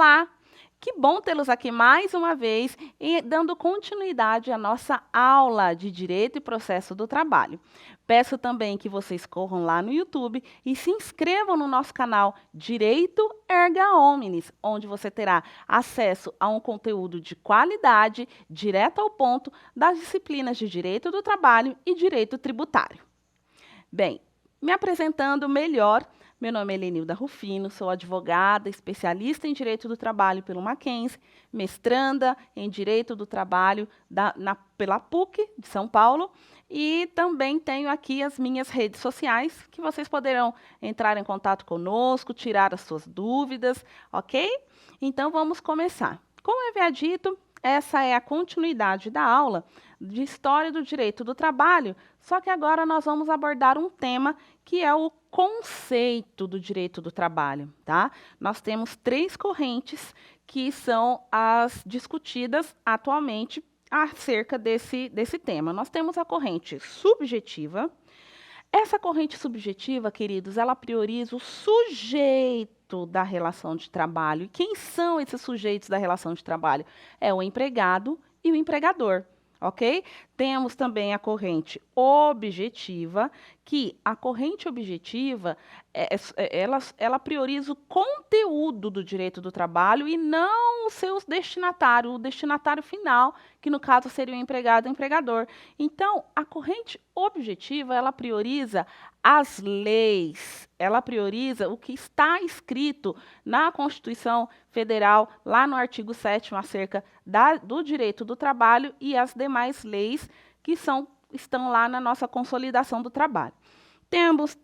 Olá, que bom tê-los aqui mais uma vez e dando continuidade à nossa aula de Direito e Processo do Trabalho. Peço também que vocês corram lá no YouTube e se inscrevam no nosso canal Direito Erga Omnes, onde você terá acesso a um conteúdo de qualidade, direto ao ponto, das disciplinas de Direito do Trabalho e Direito Tributário. Bem, me apresentando melhor, meu nome é Helenilda Rufino, sou advogada, especialista em Direito do Trabalho pelo Mackenzie, mestranda em Direito do Trabalho pela PUC de São Paulo e também tenho aqui as minhas redes sociais, que vocês poderão entrar em contato conosco, tirar as suas dúvidas, ok? Então vamos começar. Como havia dito, essa é a continuidade da aula de História do Direito do Trabalho, só que agora nós vamos abordar um tema que é o conceito do direito do trabalho, tá? Nós temos 3 correntes que são as discutidas atualmente acerca desse tema. Nós temos a corrente subjetiva. Essa corrente subjetiva, queridos, ela prioriza o sujeito da relação de trabalho. E quem são esses sujeitos da relação de trabalho? É o empregado e o empregador. Ok? Temos também a corrente objetiva, que a corrente objetiva, ela prioriza o conteúdo do direito do trabalho e não os seus destinatários, o destinatário final, que no caso seria o empregado e o empregador. Então, a corrente objetiva, ela prioriza as leis, ela prioriza o que está escrito na Constituição Federal, lá no artigo 7º, acerca do direito do trabalho e as demais leis que estão lá na nossa consolidação do trabalho. Temos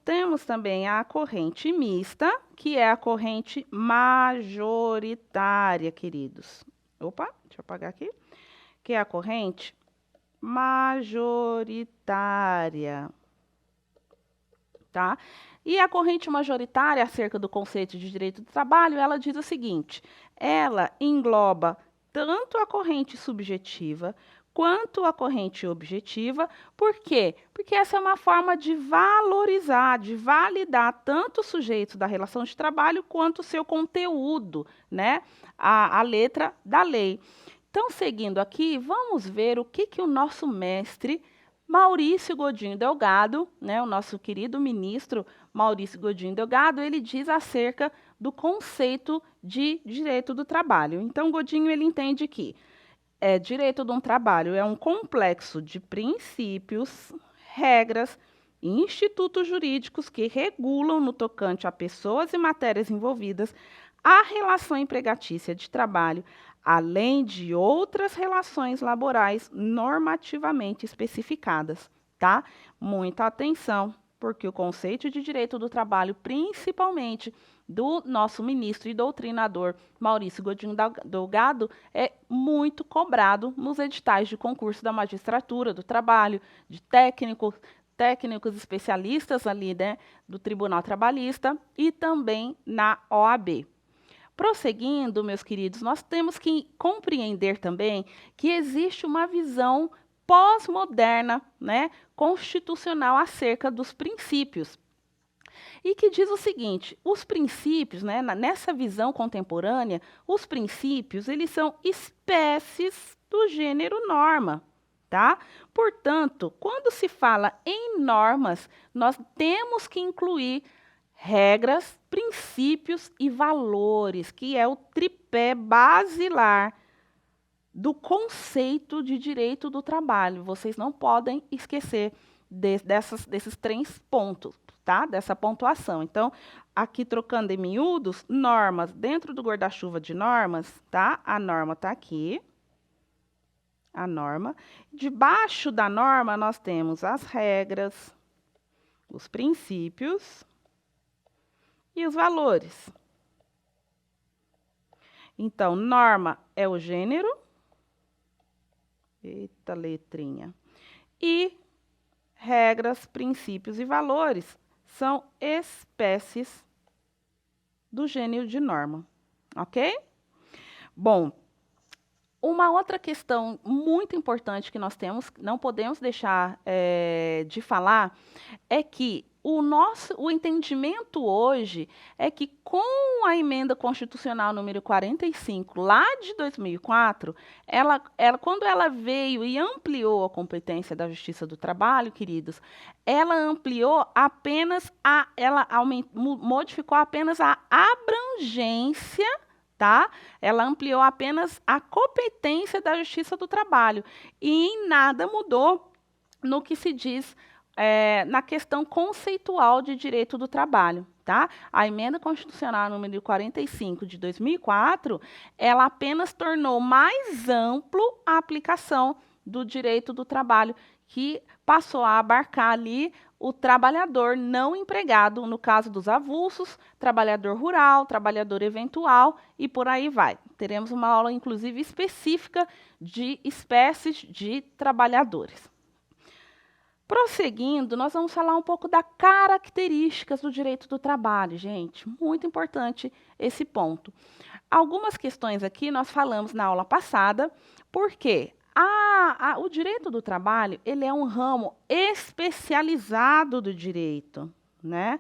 também a corrente mista, que é a corrente majoritária, queridos. Opa, deixa eu apagar aqui. Que é a corrente majoritária. Tá? E a corrente majoritária acerca do conceito de direito do trabalho, ela diz o seguinte: ela engloba tanto a corrente subjetiva quanto a corrente objetiva. Por quê? Porque essa é uma forma de valorizar, de validar tanto o sujeito da relação de trabalho quanto o seu conteúdo, né? A letra da lei. Então, seguindo aqui, vamos ver o que o nosso mestre Maurício Godinho Delgado, né, o nosso querido ministro Maurício Godinho Delgado, ele diz acerca do conceito de direito do trabalho. Então, Godinho, ele entende que direito de um trabalho é um complexo de princípios, regras e institutos jurídicos que regulam no tocante a pessoas e matérias envolvidas a relação empregatícia de trabalho, além de outras relações laborais normativamente especificadas, tá? Muita atenção, porque o conceito de direito do trabalho, principalmente do nosso ministro e doutrinador Maurício Godinho Delgado, é muito cobrado nos editais de concurso da magistratura, do trabalho, de técnicos especialistas ali, né, do Tribunal Trabalhista e também na OAB. Prosseguindo, meus queridos, nós temos que compreender também que existe uma visão pós-moderna, né, constitucional acerca dos princípios. E que diz o seguinte: os princípios, né, nessa visão contemporânea, os princípios, eles são espécies do gênero norma. Tá? Portanto, quando se fala em normas, nós temos que incluir regras, princípios e valores, que é o tripé basilar do conceito de direito do trabalho. Vocês não podem esquecer desses 3 pontos, tá? Dessa pontuação. Então, aqui trocando em miúdos, normas, dentro do guarda-chuva de normas, tá? A norma está aqui. A norma. Debaixo da norma, nós temos as regras, os princípios e os valores. Então, norma é o gênero. Eita, letrinha. E regras, princípios e valores são espécies do gênero de norma. Ok? Bom, uma outra questão muito importante que nós temos, não podemos deixar de falar, é que o entendimento hoje é que com a emenda constitucional número 45, lá de 2004, quando ela veio e ampliou a competência da Justiça do Trabalho, queridos, ela ampliou apenas modificou apenas a abrangência, tá? Ela ampliou apenas a competência da Justiça do Trabalho e em nada mudou no que se diz na questão conceitual de direito do trabalho, tá? A emenda constitucional número 45 de 2004, ela apenas tornou mais amplo a aplicação do direito do trabalho, que passou a abarcar ali o trabalhador não empregado, no caso dos avulsos, trabalhador rural, trabalhador eventual e por aí vai. Teremos uma aula, inclusive, específica de espécies de trabalhadores. Prosseguindo, nós vamos falar um pouco das características do direito do trabalho, gente. Muito importante esse ponto. Algumas questões aqui nós falamos na aula passada, porque o direito do trabalho ele é um ramo especializado do direito, né?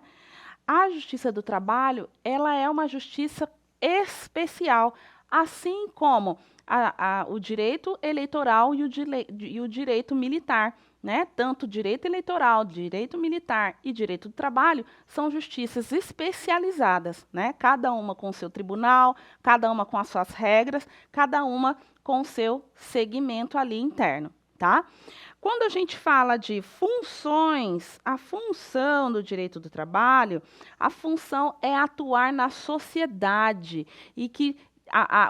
A justiça do trabalho ela é uma justiça especial, assim como o direito eleitoral e o direito militar. Né? Tanto direito eleitoral, direito militar e direito do trabalho são justiças especializadas, né? Cada uma com o seu tribunal, cada uma com as suas regras, cada uma com o seu segmento ali interno, tá? Quando a gente fala de funções, a função do direito do trabalho, a função é atuar na sociedade e que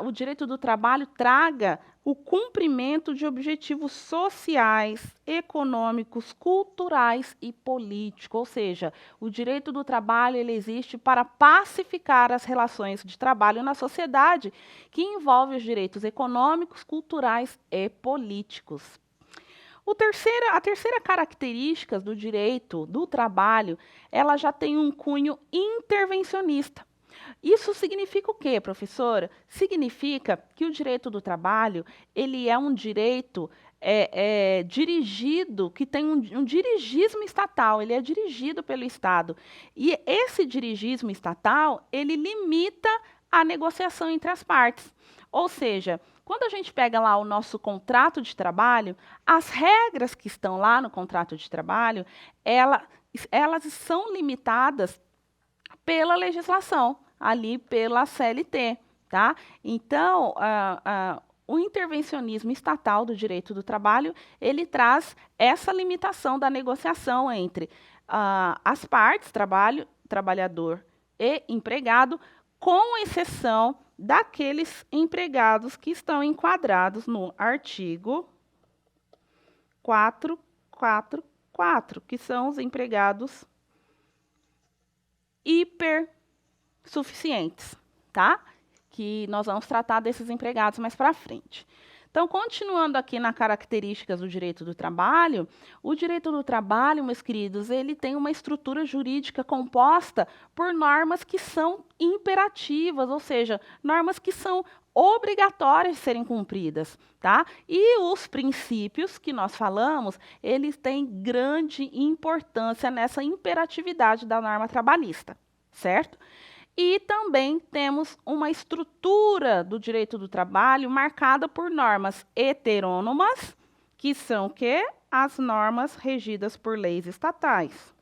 o direito do trabalho traga o cumprimento de objetivos sociais, econômicos, culturais e políticos, ou seja, o direito do trabalho ele existe para pacificar as relações de trabalho na sociedade, que envolve os direitos econômicos, culturais e políticos. A terceira característica do direito do trabalho, ela já tem um cunho intervencionista. Isso significa o quê, professora? Significa que o direito do trabalho ele é um direito dirigido, que tem um dirigismo estatal, ele é dirigido pelo Estado. E esse dirigismo estatal, ele limita a negociação entre as partes. Ou seja, quando a gente pega lá o nosso contrato de trabalho, as regras que estão lá no contrato de trabalho, elas são limitadas pela legislação, ali pela CLT, tá? Então, o intervencionismo estatal do direito do trabalho, ele traz essa limitação da negociação entre as partes, trabalhador e empregado, com exceção daqueles empregados que estão enquadrados no artigo 444, que são os empregados hipersuficientes, tá? Que nós vamos tratar desses empregados mais para frente. Então, continuando aqui nas características do direito do trabalho, o direito do trabalho, meus queridos, ele tem uma estrutura jurídica composta por normas que são imperativas, ou seja, normas que são obrigatórias de serem cumpridas, tá? E os princípios que nós falamos, eles têm grande importância nessa imperatividade da norma trabalhista, certo? E também temos uma estrutura do direito do trabalho marcada por normas heterônomas, que são o quê? As normas regidas por leis estatais.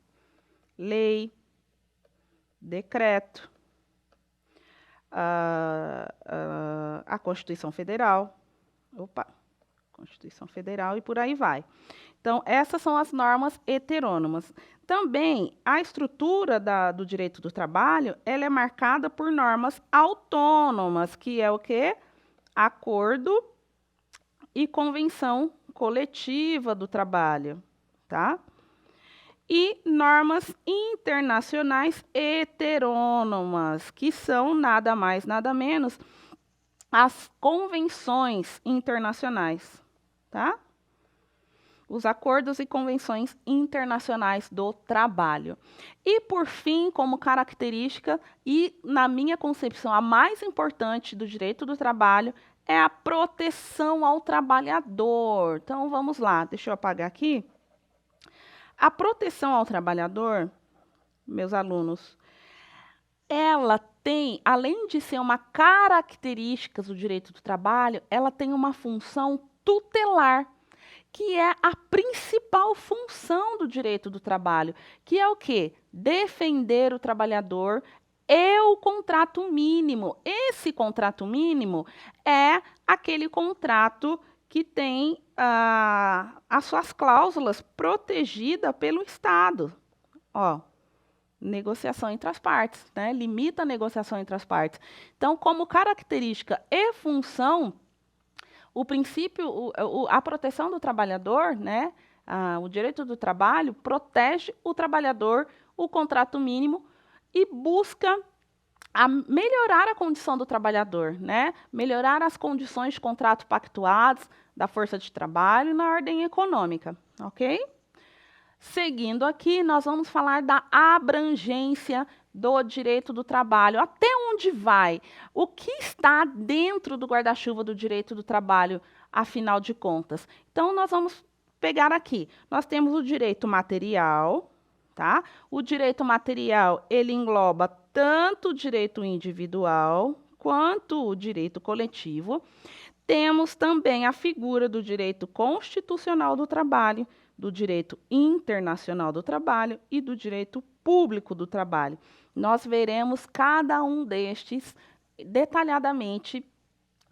Lei, decreto, a Constituição Federal, Constituição Federal e por aí vai. Então, essas são as normas heterônomas. Também, a estrutura do direito do trabalho, ela é marcada por normas autônomas, que é o quê? Acordo e convenção coletiva do trabalho, tá? E normas internacionais heterônomas, que são nada mais, nada menos as convenções internacionais, tá? Os acordos e convenções internacionais do trabalho. E, por fim, como característica, e na minha concepção, a mais importante do direito do trabalho é a proteção ao trabalhador. Então, vamos lá, deixa eu apagar aqui. A proteção ao trabalhador, meus alunos, ela tem, além de ser uma característica do direito do trabalho, ela tem uma função tutelar, que é a principal função do direito do trabalho, que é o quê? Defender o trabalhador e o contrato mínimo. Esse contrato mínimo é aquele contrato que tem as suas cláusulas protegidas pelo Estado. Ó, negociação entre as partes, né? Limita a negociação entre as partes. Então, como característica e função, o princípio, a proteção do trabalhador, né? O direito do trabalho protege o trabalhador, o contrato mínimo, e busca melhorar a condição do trabalhador, né? Melhorar as condições de contrato pactuados, da força de trabalho e na ordem econômica, ok? Seguindo aqui, nós vamos falar da abrangência do direito do trabalho. Até onde vai? O que está dentro do guarda-chuva do direito do trabalho, afinal de contas? Então, nós vamos pegar aqui. Nós temos o direito material, tá? O direito material, ele engloba tanto o direito individual quanto o direito coletivo. Temos também a figura do direito constitucional do trabalho, do direito internacional do trabalho e do direito público do trabalho. Nós veremos cada um destes detalhadamente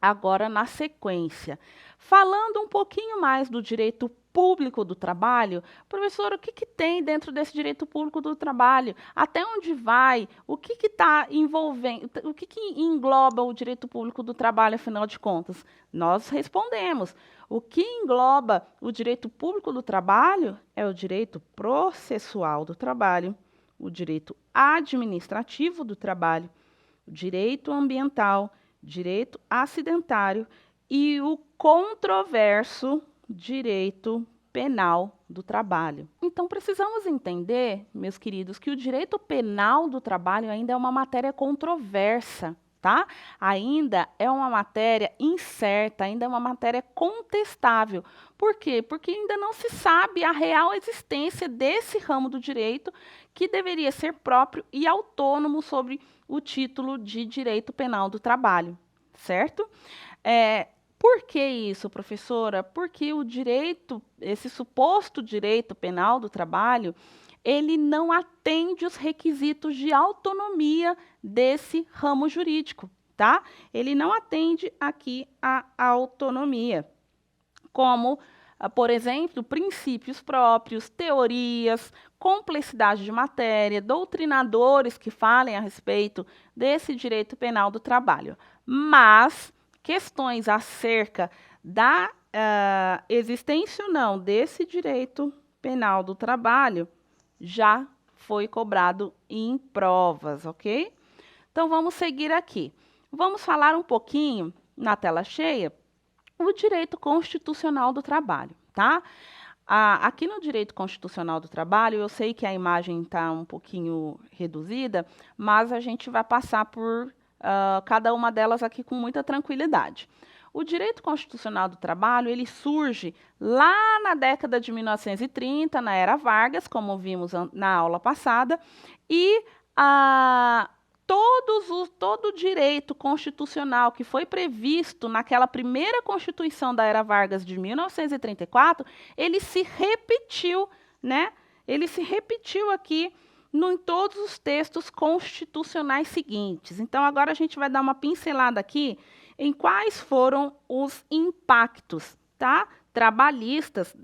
agora na sequência. Falando um pouquinho mais do direito público do trabalho, professor, o que tem dentro desse direito público do trabalho? Até onde vai? O que está envolvendo? O que engloba o direito público do trabalho, afinal de contas? Nós respondemos. O que engloba o direito público do trabalho é o direito processual do trabalho, o direito administrativo do trabalho, o direito ambiental, direito acidentário e o controverso direito penal do trabalho. Então, precisamos entender, meus queridos, que o direito penal do trabalho ainda é uma matéria controversa, tá? Ainda é uma matéria incerta, ainda é uma matéria contestável. Por quê? Porque ainda não se sabe a real existência desse ramo do direito que deveria ser próprio e autônomo sobre o título de direito penal do trabalho, certo? Por que isso, professora? Porque o direito, esse suposto direito penal do trabalho, ele não atende os requisitos de autonomia desse ramo jurídico, tá? Ele não atende aqui a autonomia, como, por exemplo, princípios próprios, teorias, complexidade de matéria, doutrinadores que falem a respeito desse direito penal do trabalho. Mas questões acerca da existência ou não desse direito penal do trabalho já foi cobrado em provas, ok? Então, vamos seguir aqui. Vamos falar um pouquinho, na tela cheia, o direito constitucional do trabalho, tá? Aqui no direito constitucional do trabalho, eu sei que a imagem está um pouquinho reduzida, mas a gente vai passar por cada uma delas aqui com muita tranquilidade. O direito constitucional do trabalho, ele surge lá na década de 1930, na era Vargas, como vimos na aula passada, e todo o direito constitucional que foi previsto naquela primeira Constituição da era Vargas de 1934, ele se repetiu, né? Ele se repetiu aqui em todos os textos constitucionais seguintes. Então, agora a gente vai dar uma pincelada aqui em quais foram os impactos, tá? Trabalhistas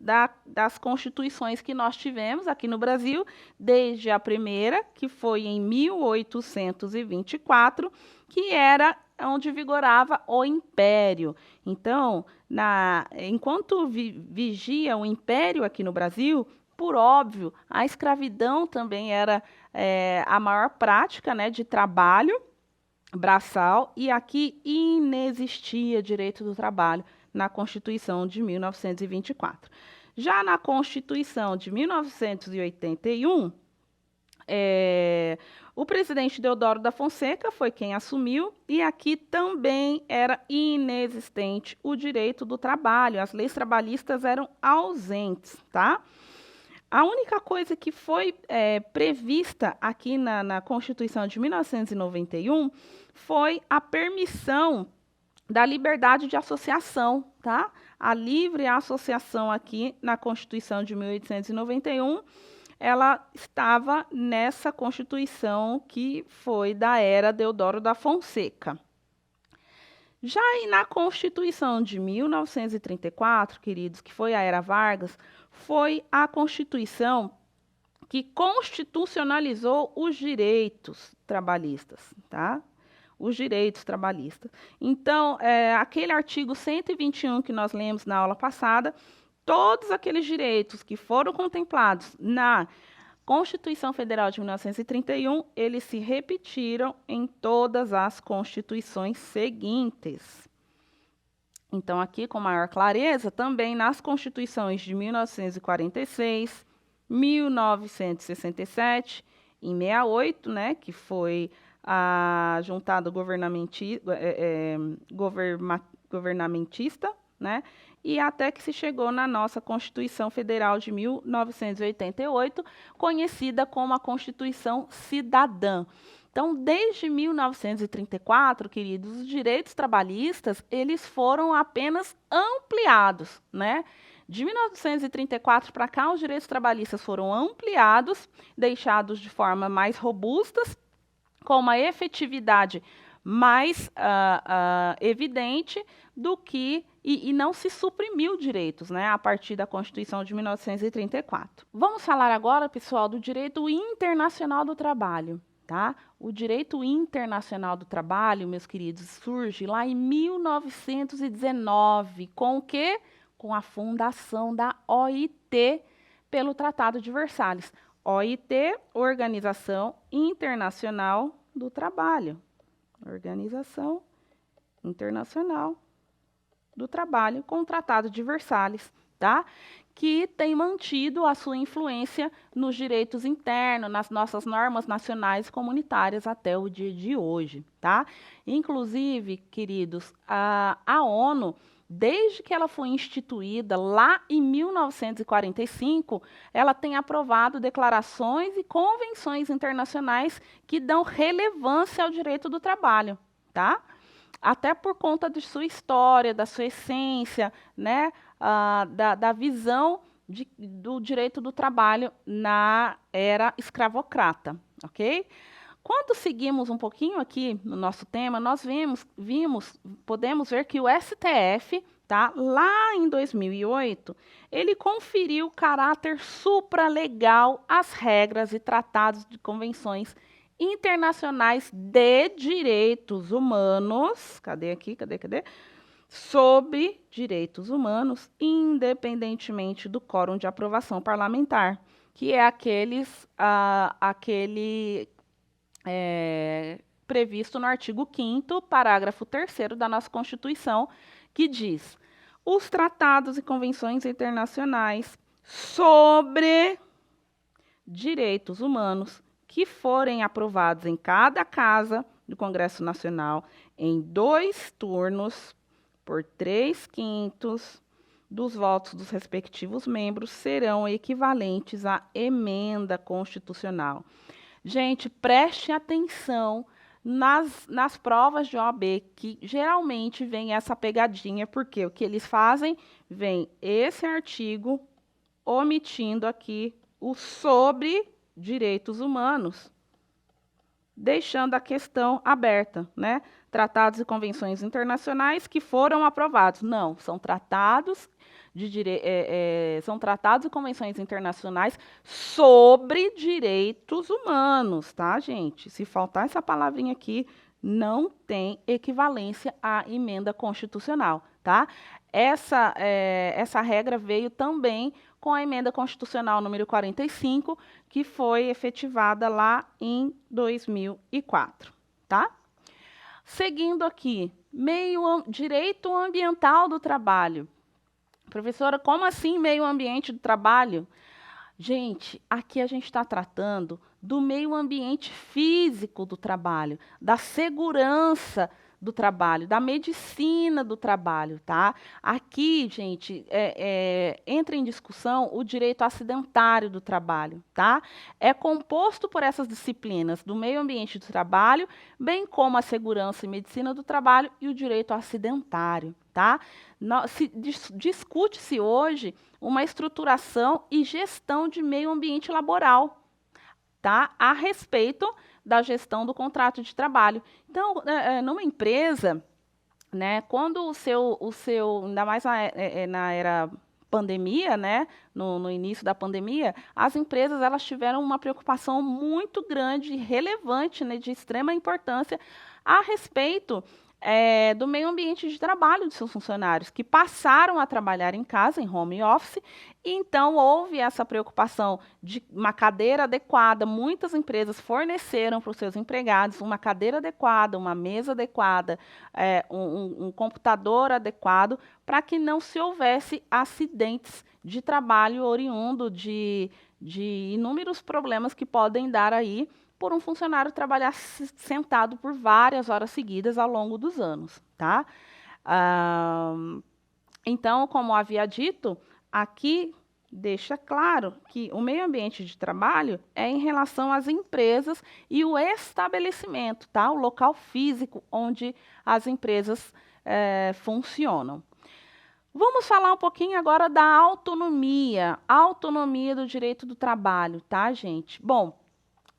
das constituições que nós tivemos aqui no Brasil, desde a primeira, que foi em 1824, que era onde vigorava o Império. Então, enquanto vigia o Império aqui no Brasil, por óbvio, a escravidão também era a maior prática, né, de trabalho braçal, e aqui inexistia direito do trabalho na Constituição de 1924. Já na Constituição de 1981, o presidente Deodoro da Fonseca foi quem assumiu, e aqui também era inexistente o direito do trabalho, as leis trabalhistas eram ausentes, tá? A única coisa que foi prevista aqui na Constituição de 1991 foi a permissão da liberdade de associação, tá? A livre associação aqui na Constituição de 1891, ela estava nessa Constituição que foi da era Deodoro da Fonseca. Já aí na Constituição de 1934, queridos, que foi a era Vargas, foi a Constituição que constitucionalizou os direitos trabalhistas, tá? Os direitos trabalhistas. Então, aquele artigo 121 que nós lemos na aula passada, todos aqueles direitos que foram contemplados na Constituição Federal de 1931, eles se repetiram em todas as constituições seguintes. Então, aqui com maior clareza, também nas constituições de 1946, 1967 e 68, né, que foi a juntada governamentista, né, e até que se chegou na nossa Constituição Federal de 1988, conhecida como a Constituição Cidadã. Então, desde 1934, queridos, os direitos trabalhistas, eles foram apenas ampliados, né? De 1934 para cá, os direitos trabalhistas foram ampliados, deixados de forma mais robustas, com uma efetividade mais evidente do que e não se suprimiu direitos, né, a partir da Constituição de 1934. Vamos falar agora, pessoal, do direito internacional do trabalho. Tá? O direito internacional do trabalho, meus queridos, surge lá em 1919, com o quê? Com a fundação da OIT pelo Tratado de Versalhes. OIT, Organização Internacional do Trabalho. Organização Internacional do Trabalho, com o Tratado de Versalhes, tá? Que tem mantido a sua influência nos direitos internos, nas nossas normas nacionais e comunitárias até o dia de hoje, tá? Inclusive, queridos, a ONU, desde que ela foi instituída lá em 1945, ela tem aprovado declarações e convenções internacionais que dão relevância ao direito do trabalho, tá? Até por conta de sua história, da sua essência, né? Da visão do direito do trabalho na era escravocrata, ok? Quando seguimos um pouquinho aqui no nosso tema, nós podemos ver que o STF, tá, lá em 2008, ele conferiu caráter supralegal às regras e tratados de convenções internacionais de direitos humanos, cadê? Sobre direitos humanos, independentemente do quórum de aprovação parlamentar, que é aquele previsto no artigo 5º, parágrafo 3º da nossa Constituição, que diz: os tratados e convenções internacionais sobre direitos humanos que forem aprovados em cada casa do Congresso Nacional em 2 turnos, por 3/5 dos votos dos respectivos membros, serão equivalentes à emenda constitucional. Gente, preste atenção nas provas de OAB, que geralmente vem essa pegadinha, porque o que eles fazem? Vem esse artigo omitindo aqui o sobre direitos humanos, deixando a questão aberta, né? Tratados e convenções internacionais que foram aprovados. Não, são tratados são tratados e convenções internacionais sobre direitos humanos, tá, gente? Se faltar essa palavrinha aqui, não tem equivalência à emenda constitucional, tá? Essa regra veio também com a emenda constitucional número 45, que foi efetivada lá em 2004, tá? Seguindo aqui, direito ambiental do trabalho. Professora, como assim meio ambiente do trabalho? Gente, aqui a gente está tratando do meio ambiente físico do trabalho, da segurança do trabalho, da medicina do trabalho, tá? Aqui, gente, entra em discussão o direito acidentário do trabalho, tá? É composto por essas disciplinas do meio ambiente do trabalho, bem como a segurança e medicina do trabalho e o direito acidentário, tá? Discute-se hoje uma estruturação e gestão de meio ambiente laboral, tá? A respeito da gestão do contrato de trabalho. Então, numa empresa, né, quando ainda mais na era pandemia, né, no início da pandemia, as empresas elas tiveram uma preocupação muito grande, relevante, né, de extrema importância a respeito do meio ambiente de trabalho de seus funcionários, que passaram a trabalhar em casa, em home office, e então houve essa preocupação de uma cadeira adequada. Muitas empresas forneceram para os seus empregados uma cadeira adequada, uma mesa adequada, um computador adequado, para que não se houvesse acidentes de trabalho oriundo de inúmeros problemas que podem dar aí por um funcionário trabalhar sentado por várias horas seguidas ao longo dos anos, tá? Então, como havia dito, aqui deixa claro que o meio ambiente de trabalho é em relação às empresas e o estabelecimento, tá? O local físico onde as empresas funcionam. Vamos falar um pouquinho agora da autonomia do direito do trabalho, tá, gente? Bom,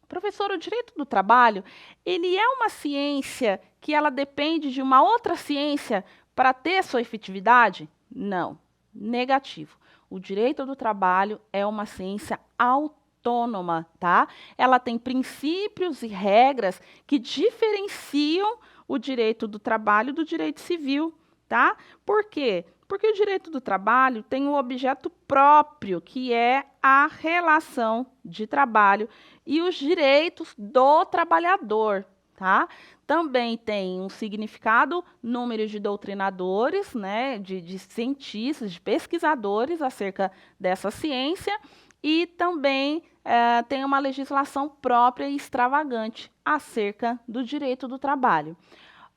professor, o direito do trabalho, ele é uma ciência que ela depende de uma outra ciência para ter sua efetividade? Não, negativo. O direito do trabalho é uma ciência autônoma, tá? Ela tem princípios e regras que diferenciam o direito do trabalho do direito civil, tá? Por quê? Porque o direito do trabalho tem um objeto próprio, que é a relação de trabalho e os direitos do trabalhador, tá? Também tem um significado, número de doutrinadores, né, de cientistas, de pesquisadores acerca dessa ciência, e também tem uma legislação própria e extravagante acerca do direito do trabalho.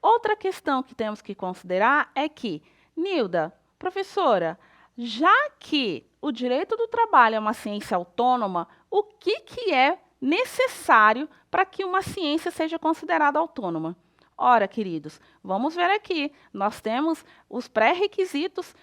Outra questão que temos que considerar é que, Nilda, professora, já que o direito do trabalho é uma ciência autônoma, o que é necessário para que uma ciência seja considerada autônoma? Ora, queridos, vamos ver aqui. Nós temos os pré-requisitos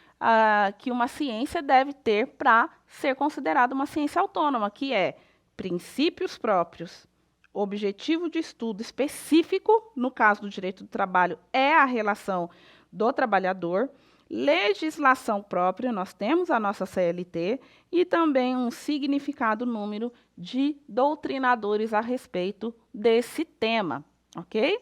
que uma ciência deve ter para ser considerada uma ciência autônoma, que é princípios próprios, objetivo de estudo específico, no caso do direito do trabalho, é a relação do trabalhador, legislação própria, nós temos a nossa CLT, e também um significado número de doutrinadores a respeito desse tema, ok?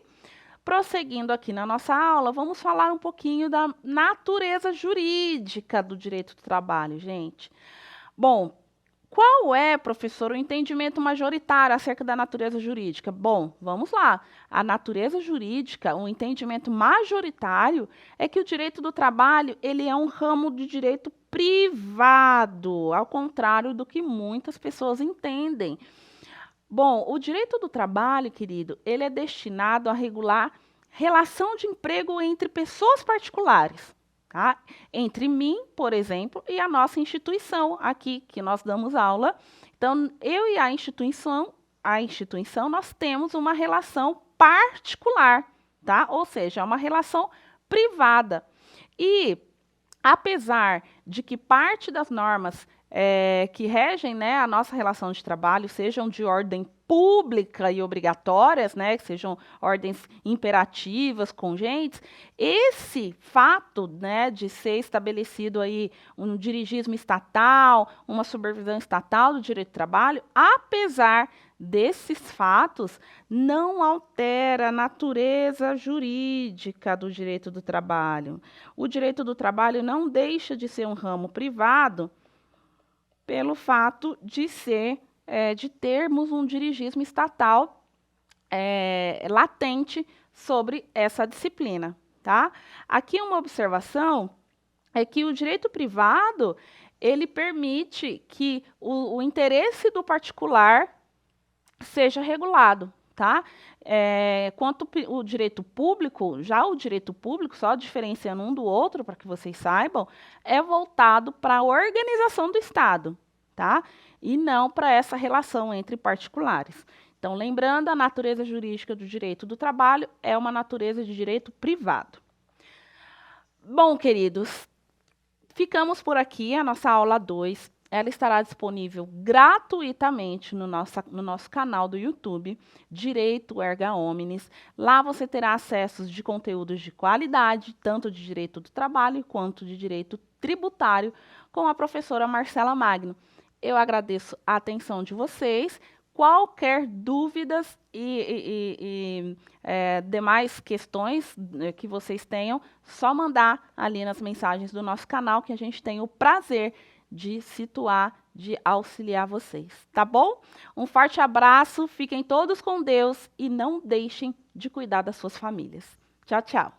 Prosseguindo aqui na nossa aula, vamos falar um pouquinho da natureza jurídica do direito do trabalho, gente. Bom, qual é, professor, o entendimento majoritário acerca da natureza jurídica? Bom, vamos lá. A natureza jurídica, o entendimento majoritário é que o direito do trabalho, ele é um ramo de direito privado, ao contrário do que muitas pessoas entendem. Bom, o direito do trabalho, querido, ele é destinado a regular relação de emprego entre pessoas particulares. Tá? Entre mim, por exemplo, e a nossa instituição aqui, que nós damos aula. Então, eu e a instituição, nós temos uma relação particular, tá? Ou seja, uma relação privada. E, apesar de que parte das normas que regem, né, a nossa relação de trabalho sejam de ordem pública e obrigatórias, né, que sejam ordens imperativas, congentes, esse fato, né, de ser estabelecido aí um dirigismo estatal, uma supervisão estatal do direito do trabalho, apesar desses fatos, não altera a natureza jurídica do direito do trabalho. O direito do trabalho não deixa de ser um ramo privado pelo fato de de termos um dirigismo estatal latente sobre essa disciplina, tá? Aqui uma observação é que o direito privado, ele permite que o interesse do particular seja regulado, tá? Quanto o direito público, já o direito público, só diferenciando um do outro, para que vocês saibam, é voltado para a organização do Estado, tá? E não para essa relação entre particulares. Então, lembrando, a natureza jurídica do direito do trabalho é uma natureza de direito privado. Bom, queridos, ficamos por aqui, a nossa aula 2. Ela estará disponível gratuitamente no nosso canal do YouTube, Direito Erga Omnes. Lá você terá acessos de conteúdos de qualidade, tanto de direito do trabalho quanto de direito tributário, com a professora Marcela Magno. Eu agradeço a atenção de vocês. Qualquer dúvidas e demais questões que vocês tenham, só mandar ali nas mensagens do nosso canal, que a gente tem o prazer de situar, de auxiliar vocês, tá bom? Um forte abraço, fiquem todos com Deus e não deixem de cuidar das suas famílias. Tchau, tchau.